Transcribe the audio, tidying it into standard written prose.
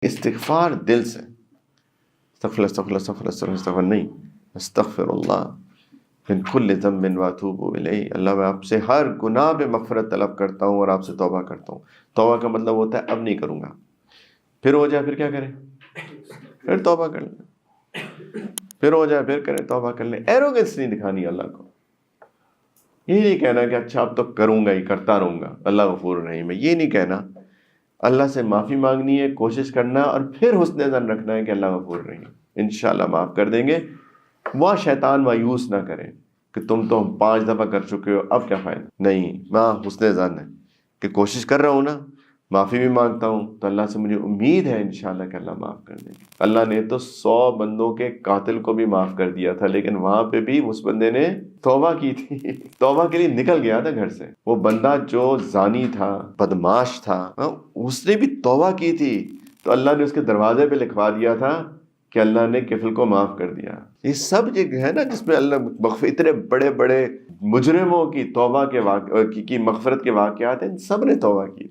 استغفار دل سے، استغفر استغفر استغفر استغفر استغفر نہیں، استغفر اللہ من کل ذنب واتوب الیہ، اللہ میں آپ سے ہر گناہ پہ مغفرت طلب کرتا ہوں اور آپ سے توبہ کرتا ہوں۔ توبہ کا مطلب ہوتا ہے اب نہیں کروں گا، پھر ہو جائے پھر کیا کریں، پھر توبہ کر لیں، پھر ہو جائے پھر کریں، توبہ کر لیں۔ ایروگنس نہیں دکھانی اللہ کو، یہ نہیں کہنا کہ اچھا اب تو کروں گا ہی، کرتا رہوں گا، اللہ غفور رحیم ہے، یہ نہیں کہنا۔ اللہ سے معافی مانگنی ہے، کوشش کرنا، اور پھر حسن ظن رکھنا ہے کہ اللہ غفور رحیم، انشاءاللہ معاف کر دیں گے۔ وہ شیطان مایوس نہ کرے کہ تم تو 5 دفعہ کر چکے ہو، اب کیا فائدہ، نہیں، میں حسن ظن ہے کہ کوشش کر رہا ہوں نا، معافی بھی مانگتا ہوں، تو اللہ سے مجھے امید ہے انشاءاللہ کہ اللہ معاف کر دیں گے۔ اللہ نے تو 100 بندوں کے قاتل کو بھی معاف کر دیا تھا، لیکن وہاں پہ بھی اس بندے نے توبہ کی تھی، توبہ کے لیے نکل گیا تھا گھر سے۔ وہ بندہ جو زانی تھا، بدماش تھا، اس نے بھی توبہ کی تھی، تو اللہ نے اس کے دروازے پہ لکھوا دیا تھا کہ اللہ نے کفل کو معاف کر دیا۔ یہ سب جو ہے نا جس میں اللہ اتنے بڑے بڑے مجرموں کی توبہ کے کی مغفرت کے واقعات ہیں، سب نے توبہ کی۔